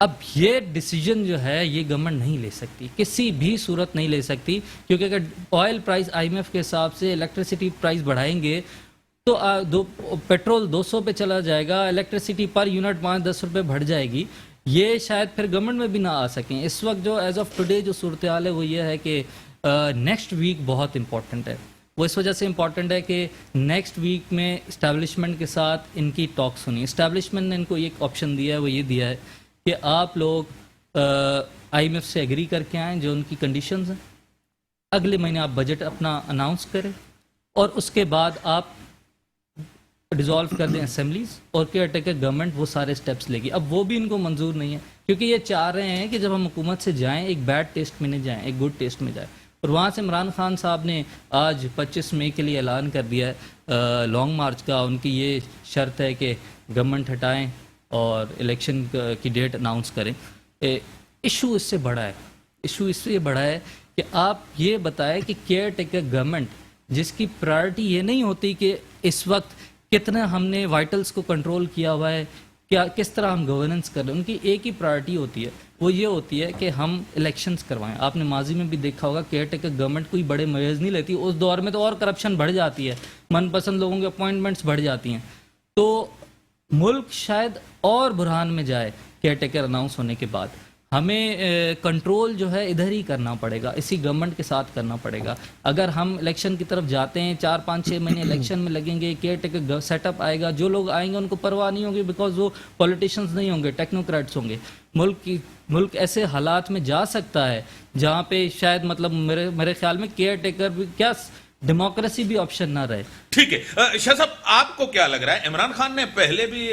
اب یہ ڈیسیجن جو ہے یہ گورنمنٹ نہیں لے سکتی، کسی بھی صورت نہیں لے سکتی، کیونکہ اگر آئل پرائز آئی ایم ایف کے حساب سے الیکٹریسٹی پرائز بڑھائیں گے تو پیٹرول 200 پہ چلا جائے گا، الیکٹریسٹی پر یونٹ 5-10 روپے بڑھ جائے گی، یہ شاید پھر گورنمنٹ میں بھی نہ آ سکیں۔ اس وقت جو ایز آف ٹوڈے جو صورتحال ہے وہ یہ ہے کہ نیکسٹ ویک بہت امپورٹنٹ ہے، وہ اس وجہ سے امپورٹنٹ ہے کہ نیکسٹ ویک میں اسٹیبلشمنٹ کے ساتھ ان کی ٹاکس ہونی۔ اسٹیبلشمنٹ نے ان کو ایک آپشن دیا ہے، وہ یہ دیا ہے کہ آپ لوگ آئی ایم ایف سے ایگری کر کے آئیں جو ان کی کنڈیشنز ہیں، اگلے مہینے آپ بجٹ اپنا اناؤنس کریں اور اس کے بعد آپ ڈیزالو کر دیں اسمبلیز، اور کیئر ٹیکر گورنمنٹ وہ سارے سٹیپس لے گی۔ اب وہ بھی ان کو منظور نہیں ہے، کیونکہ یہ چاہ رہے ہیں کہ جب ہم حکومت سے جائیں ایک بیڈ ٹیسٹ میں نہ جائیں، ایک گڈ ٹیسٹ میں جائیں۔ اور وہاں سے عمران خان صاحب نے آج 25 مئی کے لیے اعلان کر دیا ہے لانگ مارچ کا، ان کی یہ شرط ہے کہ گورنمنٹ ہٹائیں اور الیکشن کی ڈیٹ اناؤنس کریں۔ ایشو اس سے بڑا ہے، ایشو اس سے بڑا ہے کہ آپ یہ بتائیں کہ کیئر ٹیکر گورنمنٹ جس کی پرائرٹی یہ نہیں ہوتی کہ اس وقت کتنا ہم نے وائٹلز کو کنٹرول کیا ہوا ہے، کیا کس طرح ہم گورننس کر رہے ہیں، ان کی ایک ہی پرائرٹی ہوتی ہے، وہ یہ ہوتی ہے کہ ہم الیکشنز کروائیں۔ آپ نے ماضی میں بھی دیکھا ہوگا کیئر ٹیکر گورنمنٹ کوئی بڑے میئرز نہیں لیتی، اس دور میں تو اور کرپشن بڑھ جاتی ہے، من پسند لوگوں کے اپوائنٹمنٹس بڑھ جاتی ہیں، تو ملک شاید اور بحران میں جائے کیئر ٹیکر اناؤنس ہونے کے بعد۔ ہمیں کنٹرول جو ہے ادھر ہی کرنا پڑے گا، اسی گورنمنٹ کے ساتھ کرنا پڑے گا۔ اگر ہم الیکشن کی طرف جاتے ہیں، 4-5-6 مہینے الیکشن میں لگیں گے، کیئر ٹیکر سیٹ اپ آئے گا، جو لوگ آئیں گے ان کو پرواہ نہیں ہوگی، بیکاز وہ پولیٹیشنز نہیں ہوں گے، ٹیکنوکریٹس ہوں گے۔ ملک ایسے حالات میں جا سکتا ہے جہاں پہ شاید مطلب میرے خیال میں کیئر ٹیکر بھی کیا ڈیموکریسی بھی آپشن نہ رہے۔ ٹھیک ہے شاہ صاحب، آپ کو کیا لگ رہا ہے؟ عمران خان نے پہلے بھی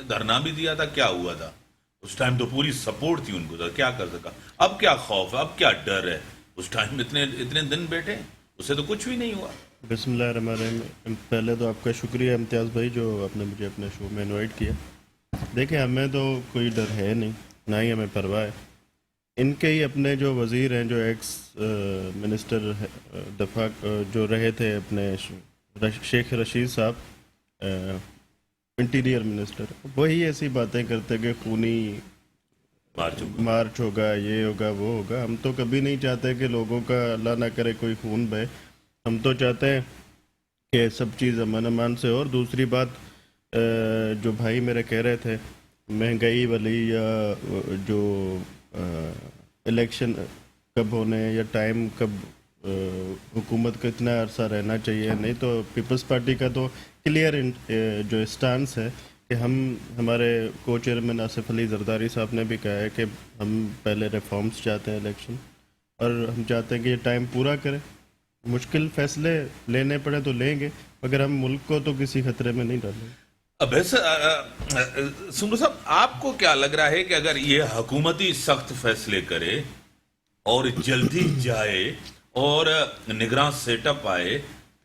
دھرنا بھی دیا تھا، کیا ہوا تھا اس ٹائم؟ تو پوری سپورٹ تھی ان کو، کیا کر سکا؟ اب کیا خوف ہے، اب کیا ڈر ہے؟ اس ٹائم اتنے دن بیٹھے، اس سے تو کچھ بھی نہیں ہوا۔ بسم اللہ الرحمن الرحیم۔ پہلے تو آپ کا شکریہ امتیاز بھائی جو آپ نے مجھے اپنے شو میں انوائٹ کیا۔ دیکھیں ہمیں تو کوئی ڈر ہے نہیں، نہ ہی ہمیں پرواہ ہے۔ ان کے ہی اپنے جو وزیر ہیں، جو ایکس منسٹر دفاع جو رہے تھے اپنے شیخ رشید صاحب، انٹیریئر منسٹر، وہی ایسی باتیں کرتے کہ خونی مارچ ہوگا، یہ ہوگا، وہ ہوگا۔ ہم تو کبھی نہیں چاہتے کہ لوگوں کا اللہ نہ کرے کوئی خون بہے، ہم تو چاہتے ہیں کہ سب چیز امن امان سے۔ اور دوسری بات جو بھائی میرے کہہ رہے تھے مہنگائی والی، یا جو الیکشن کب ہونے یا ٹائم کب حکومت کو اتنا عرصہ رہنا چاہیے، نہیں تو پیپلز پارٹی کا تو کلیئر جو اسٹانس ہے کہ ہمارے کو چیئرمین آصف علی زرداری صاحب نے بھی کہا ہے کہ ہم پہلے ریفارمز چاہتے ہیں الیکشن، اور ہم چاہتے ہیں کہ یہ ٹائم پورا کریں، مشکل فیصلے لینے پڑے تو لیں گے، مگر ہم ملک کو تو کسی خطرے میں نہیں ڈالیں گے۔ اب سمرو صاحب، آپ کو کیا لگ رہا ہے کہ اگر یہ حکومتی سخت فیصلے کرے اور جلدی جائے اور نگراں سیٹ اپ آئے،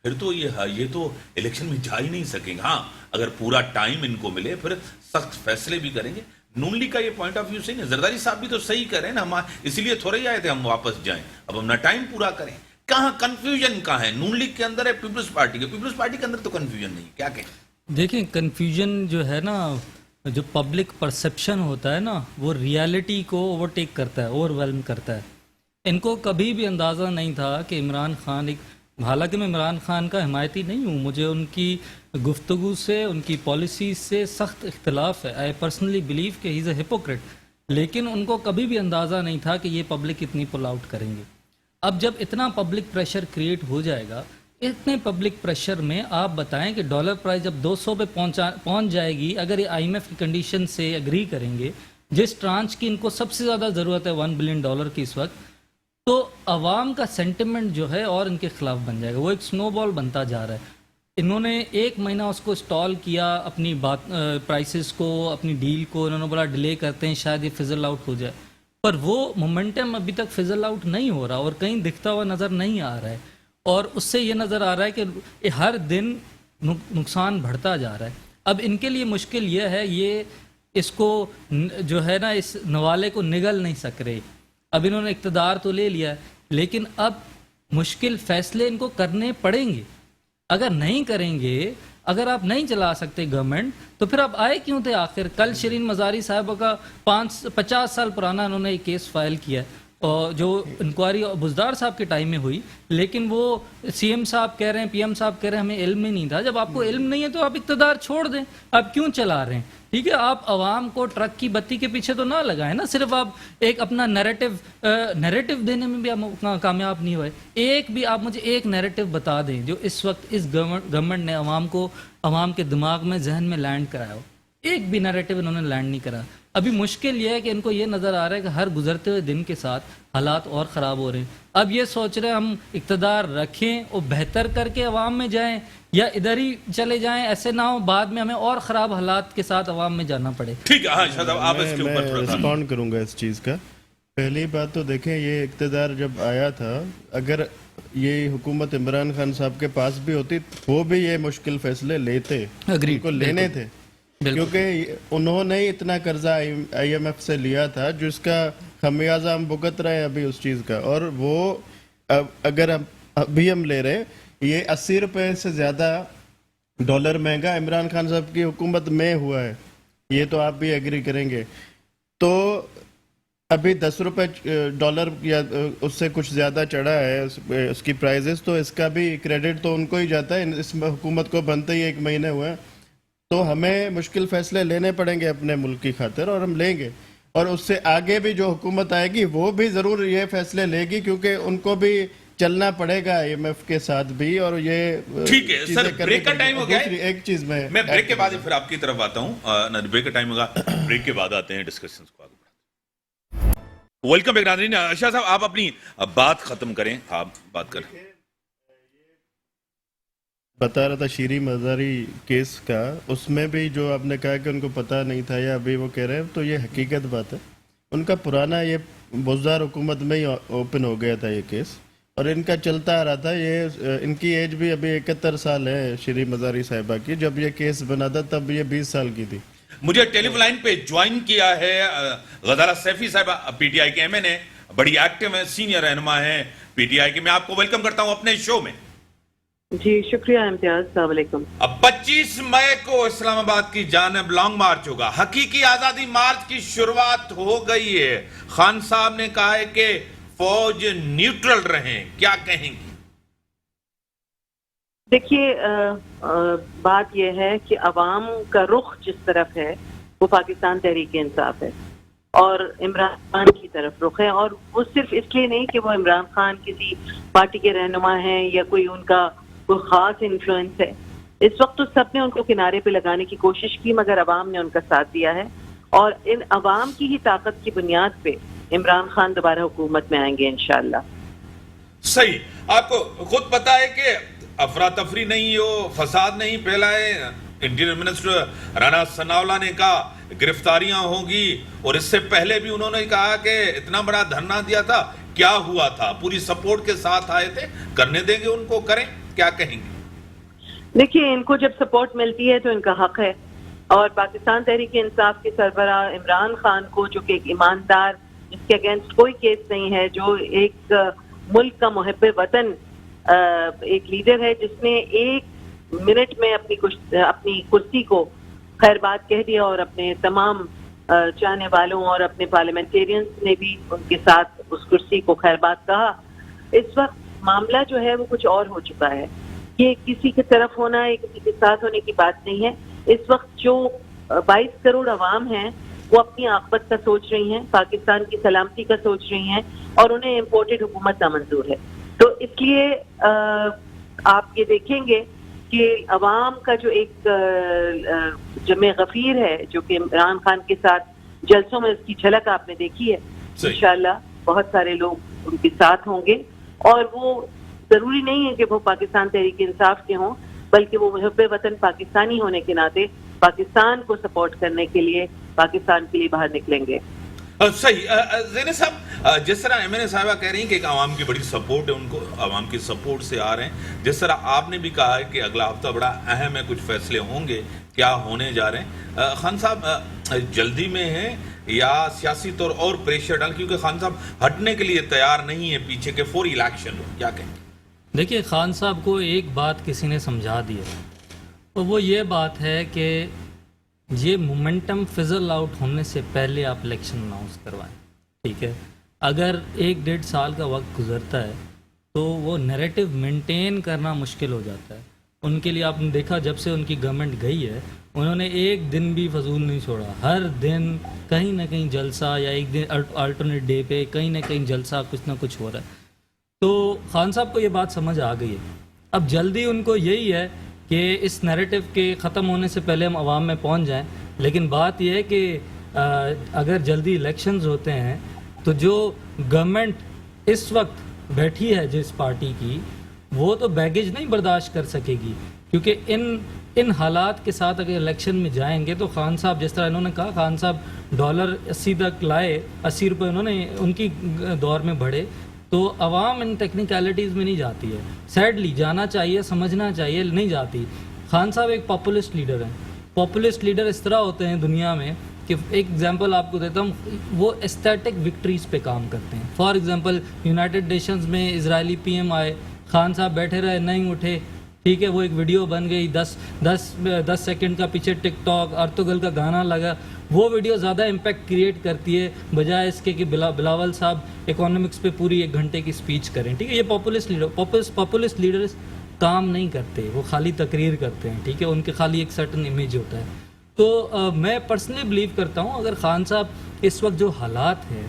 پھر تو یہ تو الیکشن میں جا ہی نہیں سکیں گے؟ ہاں اگر پورا ٹائم ان کو ملے پھر سخت فیصلے بھی کریں گے۔ نون لیگ کا یہ پوائنٹ آف ویو صحیح ہے، زرداری صاحب بھی تو صحیح کر رہے ہیں نا، ہم اسی لیے تھوڑے ہی آئے تھے ہم واپس جائیں، اب ہم نہ ٹائم پورا کریں۔ کہاں کنفیوژن کہاں ہے؟ نون لیگ کے اندر ہے، پیپلز پارٹی کے اندر تو کنفیوژن نہیں، کیا کہیں؟ دیکھیں کنفیوژن جو ہے نا، جو پبلک پرسیپشن ہوتا ہے نا، وہ ریالٹی کو اوورٹیک کرتا ہے، اوور ویلم کرتا ہے۔ ان کو کبھی بھی اندازہ نہیں تھا کہ عمران خان حالانکہ میں عمران خان کا حمایتی نہیں ہوں، مجھے ان کی گفتگو سے، ان کی پالیسیز سے سخت اختلاف ہے، آئی پرسنلی بلیو کہ ہی از اے ہپوکریٹ، لیکن ان کو کبھی بھی اندازہ نہیں تھا کہ یہ پبلک اتنی پل آؤٹ کریں گے۔ اب جب اتنا پبلک پریشر کریٹ ہو جائے گا، اتنے پبلک پریشر میں آپ بتائیں کہ ڈالر پرائز جب 200 پہ پہنچ جائے گی، اگر یہ آئی ایم ایف کی کنڈیشن سے اگری کریں گے، جس ٹرانچ کی ان کو سب سے زیادہ ضرورت ہے $1 بلین کی اس وقت، تو عوام کا سینٹیمنٹ جو ہے اور ان کے خلاف بن جائے گا، وہ ایک سنو بال بنتا جا رہا ہے۔ انہوں نے 1 مہینہ اس کو سٹال کیا، اپنی پرائسز کو، اپنی ڈیل کو، انہوں نے بولا ڈیلے کرتے ہیں شاید یہ فزل آؤٹ ہو جائے، پر وہ مومنٹم ابھی تک فزل آؤٹ نہیں ہو رہا اور کہیں دکھتا ہوا نظر نہیں آ رہا ہے، اور اس سے یہ نظر آ رہا ہے کہ ہر دن نقصان بڑھتا جا رہا ہے۔ اب ان کے لیے مشکل یہ ہے، یہ اس کو جو ہے نا، اس نوالے کو نگل نہیں سک رہے۔ اب انہوں نے اقتدار تو لے لیا، لیکن اب مشکل فیصلے ان کو کرنے پڑیں گے۔ اگر نہیں کریں گے اگر آپ نہیں چلا سکتے گورنمنٹ تو پھر آپ آئے کیوں تھے آخر؟ کل شرین مزاری صاحبہ کا 50 سال پرانا انہوں نے ایک کیس فائل کیا ہے اور جو انکوائری بزدار صاحب کے ٹائم میں ہوئی، لیکن وہ سی ایم صاحب کہہ رہے ہیں، پی ایم صاحب کہہ رہے ہیں ہمیں علم ہی نہیں تھا. جب آپ کو علم نہیں ہے تو آپ اقتدار چھوڑ دیں، آپ کیوں چلا رہے ہیں؟ ٹھیک ہے، آپ عوام کو ٹرک کی بتی کے پیچھے تو نہ لگائیں نا، صرف آپ ایک اپنا نیریٹو دینے میں بھی آپ کامیاب نہیں ہوئے. ایک بھی آپ مجھے ایک نیریٹو بتا دیں جو اس وقت اس گورنمنٹ نے عوام کے دماغ میں ذہن میں لینڈ کرایا ہو. ایک بھی نیریٹو انہوں نے لینڈ نہیں کرا. ابھی مشکل یہ ہے کہ ان کو یہ نظر آ رہا ہے کہ ہر گزرتے ہوئے دن کے ساتھ حالات اور خراب ہو رہے ہیں. اب یہ سوچ رہے ہیں ہم اقتدار رکھیں اور بہتر کر کے عوام میں جائیں یا ادھر ہی چلے جائیں، ایسے نہ ہو بعد میں ہمیں اور خراب حالات کے ساتھ عوام میں جانا پڑے. ٹھیک ہے، ہاں شاید آپ اس کے اوپر میں تھوڑا سا رسپونڈ کروں گا اس چیز کا. پہلی بات تو دیکھیں، یہ اقتدار جب آیا تھا، اگر یہ حکومت عمران خان صاحب کے پاس بھی ہوتی وہ بھی یہ مشکل فیصلے لیتے، ان کو لینے تھے، کیونکہ انہوں نے اتنا قرضہ آئی ایم ایف سے لیا تھا جس کا خمیازہ ہم بھگت رہے ہیں ابھی اس چیز کا. اور وہ اگر ابھی ہم لے رہے، یہ 80 روپے سے زیادہ ڈالر مہنگا عمران خان صاحب کی حکومت میں ہوا ہے، یہ تو آپ بھی ایگری کریں گے. تو ابھی 10 روپے ڈالر یا اس سے کچھ زیادہ چڑھا ہے اس کی پرائزز، تو اس کا بھی کریڈٹ تو ان کو ہی جاتا ہے. اس حکومت کو بنتے ہی 1 مہینے ہوئے ہیں، تو ہمیں مشکل فیصلے لینے پڑیں گے اپنے ملک کی خاطر، اور ہم لیں گے. اور اس سے آگے بھی جو حکومت آئے گی وہ بھی ضرور یہ فیصلے لے گی، کیونکہ ان کو بھی چلنا پڑے گا آئی ایم ایف کے ساتھ بھی. اور یہ ٹھیک ہے سر، بریک کا ٹائم ہو گیا ہے. ایک چیز میں بریک کے بعد پھر آپ کی طرف آتا ہوں. بریک کا ٹائم ہوگا، بریک کے بعد آتے ہیں ڈسکشنز کو آگے بڑھاتے ہیں. ویلکم بیک ناظرین. شاہ صاحب آپ اپنی بات ختم کریں، آپ بات کریں. بتا رہا تھا شیریں مزاری کیس کا، اس میں بھی جو آپ نے کہا کہ ان کو پتہ نہیں تھا یا ابھی وہ کہہ رہے ہیں، تو یہ حقیقت بات ہے. ان کا پرانا یہ بزدار حکومت میں ہی اوپن ہو گیا تھا یہ کیس، اور ان کا چلتا آ رہا تھا. یہ ان کی ایج بھی ابھی 71 سال ہے شیریں مزاری صاحبہ کی. جب یہ کیس بنا تھا تب یہ 20 سال کی تھی. مجھے ٹیلی فون لائن پہ جوائن کیا ہے غزالہ سیفی صاحبہ، پی ٹی آئی کے ایم این اے، بڑی ایکٹیو ہیں، سینئر رہنما ہیں پی ٹی آئی کے. میں آپ کو ویلکم کرتا ہوں اپنے شو میں. جی شکریہ امتیاز، السلام علیکم. اب 25 مئی کو اسلام آباد کی جانب لانگ مارچ ہوگا. حقیقی آزادی مارچ کی شروعات ہو گئی ہے. خان صاحب نے کہا ہے کہ فوج نیوٹرل رہیں، کیا کہیں گی؟ دیکھیے بات یہ ہے کہ عوام کا رخ جس طرف ہے وہ پاکستان تحریک انصاف ہے اور عمران خان کی طرف رخ ہے. اور وہ صرف اس لیے نہیں کہ وہ عمران خان کسی پارٹی کے رہنما ہیں یا کوئی ان کا کوئی خاص انفلوئنس ہے. اس وقت تو سب نے ان کو کنارے پہ لگانے کی کوشش کی، مگر عوام نے ان کا ساتھ دیا ہے. اور ان عوام کی ہی طاقت کی بنیاد پہ عمران خان دوبارہ حکومت میں آئیں گے انشاءاللہ. صحیح. آپ کو خود پتا ہے کہ افراتفری نہیں ہو، فساد نہیں پھیلائے. انٹیریئر منسٹر رانا ثناءاللہ نے کہا گرفتاریاں ہوں گی، اور اس سے پہلے بھی انہوں نے کہا کہ اتنا بڑا دھرنا دیا تھا، کیا ہوا تھا؟ پوری سپورٹ کے ساتھ آئے تھے. کرنے دیں گے ان کو، کریں، کیا کہیں گے؟ دیکھیے ان کو جب سپورٹ ملتی ہے تو ان کا حق ہے. اور پاکستان تحریک انصاف کے سربراہ عمران خان کو، جو کہ ایک ایماندار، جس کے اگینسٹ کوئی کیس نہیں ہے، جو ایک ملک کا محب وطن ایک لیڈر ہے، جس نے 1 منٹ میں اپنی کرسی کو خیر بات کہہ دیا، اور اپنے تمام چاہنے والوں اور اپنے پارلیمنٹیرینز نے بھی ان کے ساتھ اس کرسی کو خیر بات کہا. اس وقت معاملہ جو ہے وہ کچھ اور ہو چکا ہے. یہ کسی کی طرف ہونا ہے، کسی کے ساتھ ہونے کی بات نہیں ہے. اس وقت جو 22 کروڑ عوام ہیں وہ اپنی عاقبت کا سوچ رہی ہیں، پاکستان کی سلامتی کا سوچ رہی ہیں، اور انہیں امپورٹڈ حکومت نامنظور ہے. تو اس لیے آپ یہ دیکھیں گے کہ عوام کا جو ایک جمع غفیر ہے، جو کہ عمران خان کے ساتھ جلسوں میں اس کی جھلک آپ نے دیکھی ہے. انشاءاللہ بہت سارے لوگ ان کے ساتھ ہوں گے، اور وہ ضروری نہیں ہے کہ وہ پاکستان تحریک انصاف کے ہوں، بلکہ وہ محب وطن پاکستانی ہونے کے ناطے پاکستان کو سپورٹ کرنے کے لیے پاکستان کے لیے باہر نکلیں گے. صحیح. زینب صاحب، جس طرح ایم این اے صاحبہ کہہ رہی ہیں کہ ایک عوام کی بڑی سپورٹ ہے، ان کو عوام کی سپورٹ سے آ رہے ہیں، جس طرح آپ نے بھی کہا ہے کہ اگلا ہفتہ بڑا اہم ہے، کچھ فیصلے ہوں گے، کیا ہونے جا رہے ہیں؟ خان صاحب جلدی میں ہیں یا سیاسی طور اور پریشر ڈال، کیونکہ خان صاحب ہٹنے کے لیے تیار نہیں ہے پیچھے کے فوری الیکشن ہو، کیا کہیں؟ دیکھیے خان صاحب کو ایک بات کسی نے سمجھا دی ہے، تو وہ یہ بات ہے کہ یہ مومنٹم فزل آؤٹ ہونے سے پہلے آپ الیکشن اناؤنس کروائیں. ٹھیک ہے, اگر 1-1.5 سال کا وقت گزرتا ہے تو وہ نیریٹو مینٹین کرنا مشکل ہو جاتا ہے. ان کے لیے آپ نے دیکھا جب سے ان کی گورنمنٹ گئی ہے انہوں نے ایک دن بھی فضول نہیں چھوڑا. ہر دن کہیں نہ کہیں جلسہ, یا ایک دن الٹرنیٹ ڈے پہ کہیں نہ کہیں جلسہ کچھ نہ کچھ ہو رہا ہے. تو خان صاحب کو یہ بات سمجھ آ گئی ہے. اب جلدی ان کو یہی ہے کہ اس نیریٹو کے ختم ہونے سے پہلے ہم عوام میں پہنچ جائیں. لیکن بات یہ ہے کہ اگر جلدی الیکشنز ہوتے ہیں تو جو گورنمنٹ اس وقت بیٹھی ہے جس پارٹی کی, وہ تو بیگیج نہیں برداشت کر سکے گی, کیونکہ ان حالات کے ساتھ اگر الیکشن میں جائیں گے تو خان صاحب جس طرح انہوں نے کہا, خان صاحب ڈالر 80 تک لائے, 80 روپے انہوں نے ان کی دور میں بڑھے, تو عوام ان ٹیکنیکلٹیز میں نہیں جاتی ہے. سیڈلی جانا چاہیے, سمجھنا چاہیے, نہیں جاتی. خان صاحب ایک پاپولسٹ لیڈر ہیں. پاپولسٹ لیڈر اس طرح ہوتے ہیں دنیا میں کہ ایک ایگزامپل آپ کو دیتا ہوں, وہ اسٹیٹک وکٹریز پہ کام کرتے ہیں. فار ایگزامپل یونائٹڈ نیشنز میں اسرائیلی پی ایم آئے, خان صاحب بیٹھے رہے, نہیں اٹھے, ٹھیک ہے, وہ ایک ویڈیو بن گئی, 10 سیکنڈ کا, پیچھے ٹک ٹاک ارتغرل کا گانا لگا. وہ ویڈیو زیادہ امپیکٹ کریٹ کرتی ہے بجائے اس کے کہ بلاول صاحب اکانومکس پہ پوری 1 گھنٹے کی اسپیچ کریں. ٹھیک ہے, یہ پاپولسٹ لیڈرز کام نہیں کرتے, وہ خالی تقریر کرتے ہیں. ٹھیک ہے, ان کے خالی ایک سرٹن امیج ہوتا ہے. تو میں پرسنلی بلیو کرتا ہوں اگر خان صاحب اس وقت جو حالات ہیں,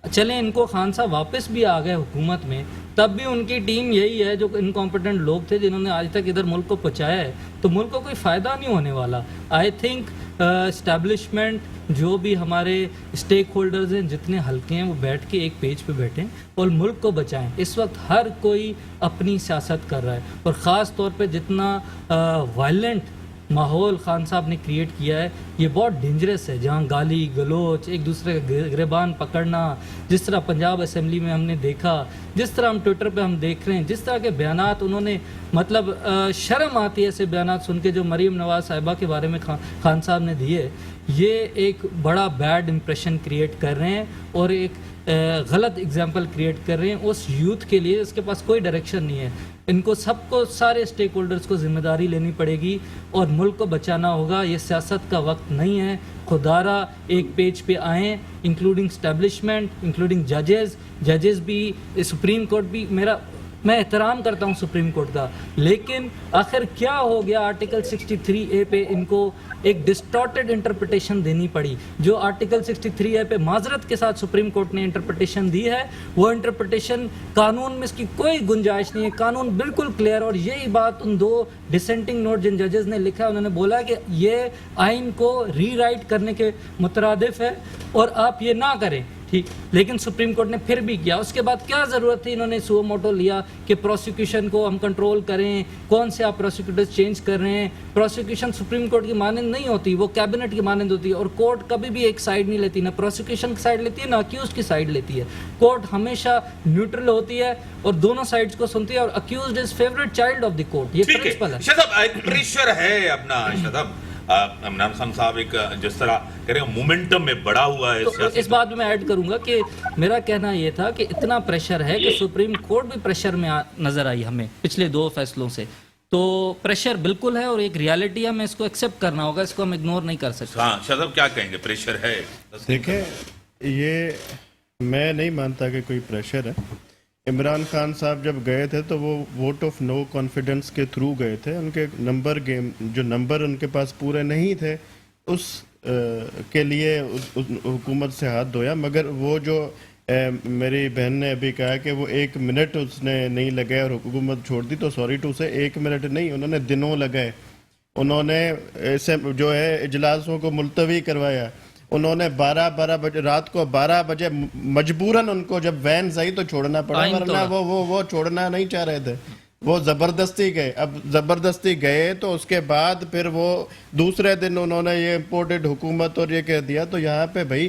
چلیں ان کو خان صاحب واپس بھی آ گئے حکومت میں, تب بھی ان کی ٹیم یہی ہے جو انکمپیٹنٹ لوگ تھے جنہوں نے آج تک ادھر ملک کو پہنچایا ہے, تو ملک کو کوئی فائدہ نہیں ہونے والا. آئی تھنک اسٹیبلشمنٹ جو بھی ہمارے اسٹیک ہولڈرز ہیں جتنے ہلکے ہیں وہ بیٹھ کے ایک پیج پہ بیٹھیں اور ملک کو بچائیں. اس وقت ہر کوئی اپنی سیاست کر رہا ہے, اور خاص طور پہ جتنا وائلنٹ ماحول خان صاحب نے کریٹ کیا ہے یہ بہت ڈینجرس ہے, جہاں گالی گلوچ, ایک دوسرے کا گریبان پکڑنا, جس طرح پنجاب اسمبلی میں ہم نے دیکھا, جس طرح ہم ٹویٹر پہ ہم دیکھ رہے ہیں, جس طرح کے بیانات انہوں نے, مطلب شرم آتی ہے ایسے بیانات سن کے جو مریم نواز صاحبہ کے بارے میں خان صاحب نے دیے. یہ ایک بڑا بیڈ امپریشن کریٹ کر رہے ہیں اور ایک غلط اگزامپل کریٹ کر رہے ہیں اس یوتھ کے لیے. اس کے پاس کوئی ڈائریکشن نہیں ہے. ان کو سب کو, سارے اسٹیک ہولڈرز کو ذمہ داری لینی پڑے گی اور ملک کو بچانا ہوگا. یہ سیاست کا وقت نہیں ہے. خدارا ایک پیج پہ آئیں, انکلوڈنگ اسٹیبلشمنٹ, انکلوڈنگ ججز بھی, سپریم کورٹ بھی. میں احترام کرتا ہوں سپریم کورٹ کا, لیکن آخر کیا ہو گیا آرٹیکل 63A پہ ان کو ایک ڈسٹارٹڈ انٹرپریٹیشن دینی پڑی. جو آرٹیکل 63A پہ معذرت کے ساتھ سپریم کورٹ نے انٹرپریٹیشن دی ہے, وہ انٹرپریٹیشن قانون میں اس کی کوئی گنجائش نہیں ہے. قانون بالکل کلیئر, اور یہی بات ان 2 ڈسینٹنگ نوٹ جن ججز نے لکھا, انہوں نے بولا کہ یہ آئین کو ری رائٹ کرنے کے مترادف ہے اور آپ یہ نہ کریں. ٹھیک, لیکن سپریم کورٹ نے پھر بھی کیا. اس کے بعد کیا ضرورت تھی, انہوں نے سو موٹو لیا کہ پروسیکیوشن کو ہم کنٹرول کریں. کون سے آپ پروسیکیوٹرز چینج کر رہے ہیں؟ پروسیکیوشن سپریم کورٹ کی مانند نہیں ہوتی, وہ کیبنٹ کی مانند ہوتی ہے, اور کورٹ کبھی بھی ایک سائیڈ نہیں لیتی, نہ پروسیکیوشن کی سائیڈ لیتی ہے نہ اکیوزڈ کی سائیڈ لیتی ہے. کورٹ ہمیشہ نیوٹرل ہوتی ہے اور دونوں سائیڈز کو سنتی ہے, اور accused is favourite child of the court. یہ پرنسپل ہے. شاداب, ایک پریشر ہے اپنا. شاداب, عمران خان صاحب ایک جس طرح کہہ رہے ہیں مومنٹم میں بڑا ہوا ہے. تو اس بات میں ایڈ کروں گا کہ میرا کہنا یہ تھا کہ اتنا پریشر ہے کہ سپریم کورٹ بھی پریشر میں نظر آئی ہمیں پچھلے 2 فیصلوں سے. تو پریشر بالکل ہے اور ایک ریالٹی ہے, ہمیں اس کو ایکسیپٹ کرنا ہوگا, اس کو ہم اگنور نہیں کر سکتے. ہاں شاداب, کیا کہیں گے؟ پریشر ہے. دیکھیں, یہ میں نہیں مانتا کہ کوئی پریشر ہے. عمران خان صاحب جب گئے تھے تو وہ ووٹ آف نو کانفیڈنس کے تھرو گئے تھے. ان کے نمبر ان کے پاس پورے نہیں تھے, اس کے لیے حکومت سے ہاتھ دھویا. مگر وہ جو میری بہن نے ابھی کہا کہ وہ 1 منٹ اس نے نہیں لگائے اور حکومت چھوڑ دی, تو سوری ٹو سے 1 منٹ نہیں, انہوں نے دنوں لگائے. انہوں نے جو ہے اجلاسوں کو ملتوی کروایا. انہوں نے 12 بجے رات کو 12 بجے مجبوراً ان کو جب وینز آئی تو چھوڑنا پڑا, ورنہ وہ چھوڑنا نہیں چاہ رہے تھے. وہ زبردستی گئے. اب زبردستی گئے تو اس کے بعد پھر وہ دوسرے دن انہوں نے یہ امپورٹڈ حکومت اور یہ کہہ دیا. تو یہاں پہ بھائی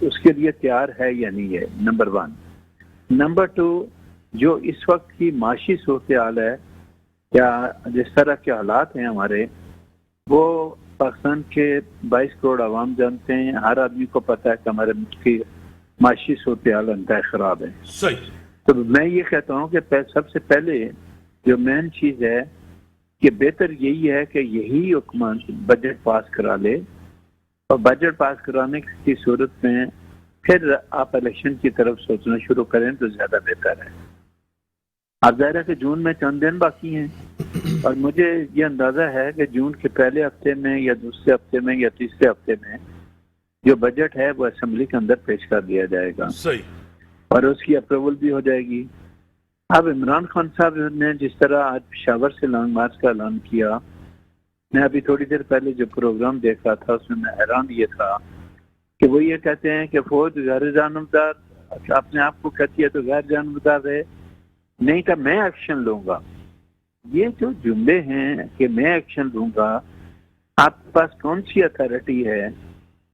اس کے لیے تیار ہے یا نہیں ہے، نمبر 1۔ نمبر 2، جو اس وقت کی معاشی صورتحال ہے یا جس طرح کے حالات ہیں ہمارے، وہ پاکستان کے 22 کروڑ عوام جانتے ہیں، ہر آدمی کو پتہ ہے کہ ہمارے ملک کی معاشی صورتحال انتہائی خراب ہے۔ صحیح۔ تو میں یہ کہتا ہوں کہ سب سے پہلے جو مین چیز ہے کہ بہتر یہی ہے کہ یہی حکومت بجٹ پاس کرا لے، اور بجٹ پاس کرانے کی صورت میں پھر آپ الیکشن کی طرف سوچنا شروع کریں تو زیادہ بہتر ہے۔ اب ظاہر ہے کہ جون میں چند دن باقی ہیں، اور مجھے یہ اندازہ ہے کہ جون کے پہلے ہفتے میں یا دوسرے ہفتے میں یا تیسرے ہفتے میں جو بجٹ ہے وہ اسمبلی کے اندر پیش کر دیا جائے گا، صحیح، اور اس کی اپروول بھی ہو جائے گی۔ اب عمران خان صاحب نے جس طرح آج پشاور سے لانگ مارچ کا اعلان کیا، میں ابھی تھوڑی دیر پہلے جو پروگرام دیکھ رہا تھا اس میں حیران یہ تھا کہ وہ یہ کہتے ہیں کہ فوج غیر جانبدار اپنے آپ کو کہتی ہے تو غیر جانبدار رہے، نہیں کہ میں ایکشن لوں گا۔ یہ جو جملے ہیں کہ میں ایکشن لوں گا، آپ کے پاس کون سی اتھارٹی ہے؟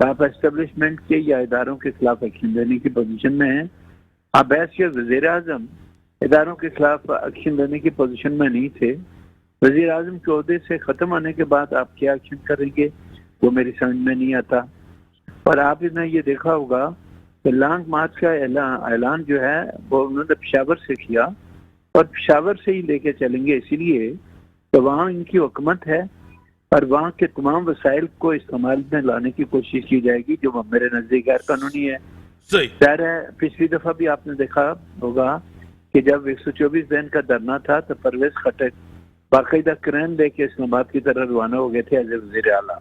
آپ اسٹیبلشمنٹ کے یا اداروں کے خلاف ایکشن لینے کی پوزیشن میں ہیں؟ آپ ایسے وزیر اعظم اداروں کے خلاف ایکشن لینے کی پوزیشن میں نہیں تھے۔ وزیر اعظم کے عہدے سے ختم ہونے کے بعد آپ کیا ایکشن کریں گے وہ میری سمجھ میں نہیں آتا۔ اور آپ نے یہ دیکھا ہوگا کہ لانگ مارچ کا اعلان جو ہے وہ انہوں نے پشاور سے کیا، اور پشاور سے ہی لے کے چلیں گے، اسی لیے کہ وہاں ان کی حکومت ہے اور وہاں کے تمام وسائل کو استعمال میں لانے کی کوشش کی جائے گی جو میرے نزدیک غیر قانونی ہے۔ صحیح، ظاہر ہے پچھلی دفعہ بھی آپ نے دیکھا ہوگا کہ جب 124 دن کا دھرنا تھا تو پرویز خٹک باقاعدہ کرین لے کے اسلام آباد کی طرح روانہ ہو گئے تھے ایز اے وزیر اعلیٰ۔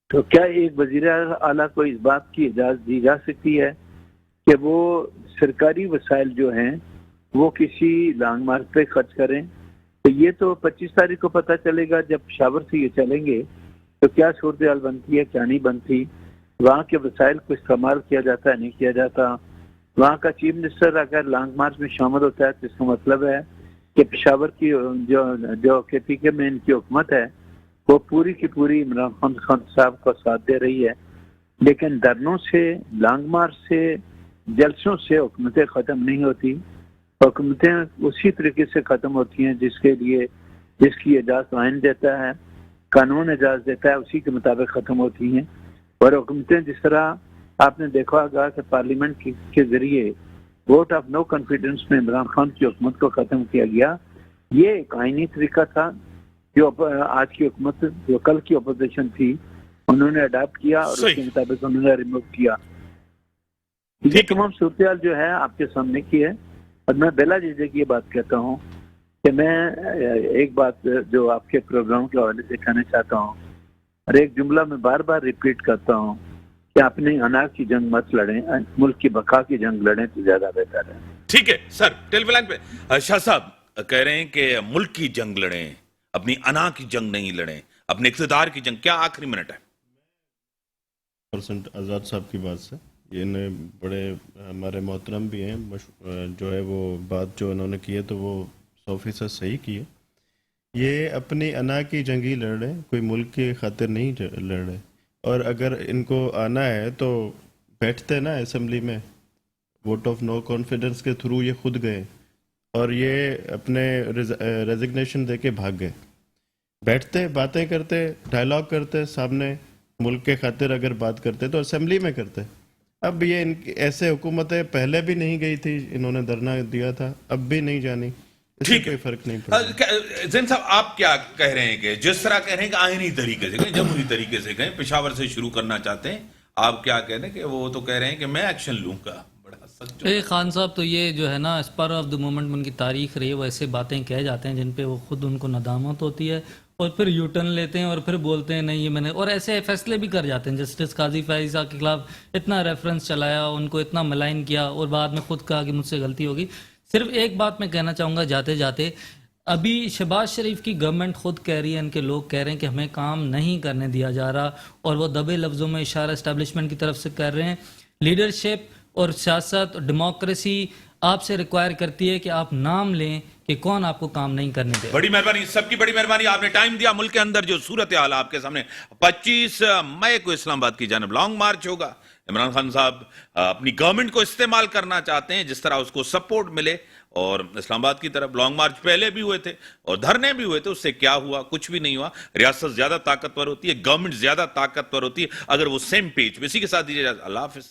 تو کیا ایک وزیر اعلیٰ کو اس بات کی اجازت دی جا سکتی ہے کہ وہ سرکاری وسائل جو ہیں وہ کسی لانگ مارچ پہ خرچ کریں؟ تو یہ تو 25 تاریخ کو پتہ چلے گا جب پشاور سے یہ چلیں گے تو کیا صورتحال بنتی ہے کیا نہیں بنتی، وہاں کے وسائل کو استعمال کیا جاتا ہے نہیں کیا جاتا، وہاں کا چیف منسٹر اگر لانگ مارچ میں شامل ہوتا ہے تو اس کا مطلب ہے کہ پشاور کی جو کے پی کے میں ان کی حکومت ہے وہ پوری کی پوری عمران خان صاحب کو ساتھ دے رہی ہے۔ لیکن دھرنوں سے، لانگ مارچ سے، جلسوں سے حکومتیں ختم نہیں ہوتی، حکومتیں اسی طریقے سے ختم ہوتی ہیں جس کی اجازت آئین دیتا ہے، قانون اجازت دیتا ہے، اسی کے مطابق ختم ہوتی ہیں۔ اور حکومتیں جس طرح آپ نے دیکھا ہوگا کہ پارلیمنٹ کے ذریعے ووٹ آف نو کانفیڈنس میں عمران خان کی حکومت کو ختم کیا گیا، یہ ایک آئینی طریقہ تھا جو آج کی حکومت جو کل کی اپوزیشن تھی انہوں نے اڈاپٹ کیا اور اس کے مطابق انہوں نے ریموو کیا۔ یہ تمام صورتحال جو ہے آپ کے سامنے کی ہے، اور میں بلا جھجک یہ بات کہتا ہوں کہ میں ایک بات جو آپ کے پروگرام کے حوالے سے کہنا چاہتا ہوں اور ایک جملہ میں بار بار ریپیٹ کرتا ہوں کہ اپنے انا کی جنگ مت لڑیں، ملک کی بقا کی جنگ لڑیں تو زیادہ بہتر ہے۔ ٹھیک ہے سر، ٹیلی فون لائن پہ شاہ صاحب کہہ رہے ہیں کہ ملک کی جنگ لڑیں، اپنی انا کی جنگ نہیں لڑیں، اپنے اقتدار کی جنگ۔ کیا آخری منٹ ہے؟ پرسنٹ آزاد صاحب کی بات سے یہ بڑے ہمارے محترم بھی ہیں، جو ہے وہ بات جو انہوں نے کی ہے تو وہ 100% صحیح کی ہے۔ یہ اپنی انا کی جنگ ہی لڑ رہے، کوئی ملک کی خاطر نہیں لڑ رہے، اور اگر ان کو آنا ہے تو بیٹھتے نا اسمبلی میں، ووٹ آف نو کانفیڈنس کے تھرو یہ خود گئے اور یہ اپنے ریزگنیشن دے کے بھاگ گئے، بیٹھتے باتیں کرتے ڈائلاگ کرتے، سامنے ملک کے خاطر اگر بات کرتے تو اسمبلی میں کرتے۔ اب یہ ایسے حکومتیں پہلے بھی نہیں گئی تھی، انہوں نے دھرنا دیا تھا، اب بھی نہیں جانی، اس سے کوئی فرق نہیں پڑا۔ زین صاحب آپ کیا کہہ رہے ہیں کہ جس طرح کہہ رہے ہیں کہ آئینی طریقے سے کہیں، جمہوری طریقے سے کہیں، پشاور سے شروع کرنا چاہتے ہیں، آپ کیا کہہ رہے ہیں کہ وہ تو کہہ رہے ہیں کہ میں ایکشن لوں گا؟ خان صاحب تو یہ جو ہے نا اسپر آف دا مومنٹ ان کی تاریخ رہی ہے، وہ ایسے باتیں کہہ جاتے ہیں جن پہ وہ خود ان کو ندامت ہوتی ہے اور پھر یو ٹرن لیتے ہیں اور پھر بولتے ہیں نہیں یہ میں نے، اور ایسے فیصلے بھی کر جاتے ہیں۔ جسٹس قاضی فائزہ کے خلاف اتنا ریفرنس چلایا، ان کو اتنا ملائن کیا اور بعد میں خود کہا کہ مجھ سے غلطی ہوگی۔ صرف ایک بات میں کہنا چاہوں گا جاتے جاتے، ابھی شہباز شریف کی گورنمنٹ خود کہہ رہی ہے، ان کے لوگ کہہ رہے ہیں کہ ہمیں کام نہیں کرنے دیا جا رہا، اور وہ دبے لفظوں میں اشارہ اسٹیبلشمنٹ کی طرف سے کر رہے ہیں۔ لیڈرشپ اور سیاست اور ڈیموکریسی آپ سے ریکوائر کرتی ہے کہ آپ نام لیں کہ کون آپ کو کام نہیں کرنے دے۔ بڑی مہربانی، سب کی بڑی مہربانی، آپ نے ٹائم دیا۔ ملک کے اندر جو صورتحال آپ کے سامنے، 25 مئی کو اسلام آباد کی جانب لانگ مارچ ہوگا، عمران خان صاحب اپنی گورنمنٹ کو استعمال کرنا چاہتے ہیں جس طرح اس کو سپورٹ ملے, اور اسلام آباد کی طرف لانگ مارچ پہلے بھی ہوئے تھے اور دھرنے بھی ہوئے تھے, اس سے کیا ہوا؟ کچھ بھی نہیں ہوا. ریاست زیادہ طاقتور ہوتی ہے, گورنمنٹ زیادہ طاقتور ہوتی ہے اگر وہ سیم پیج. اسی کے ساتھ دیجیے اللہ حافظ.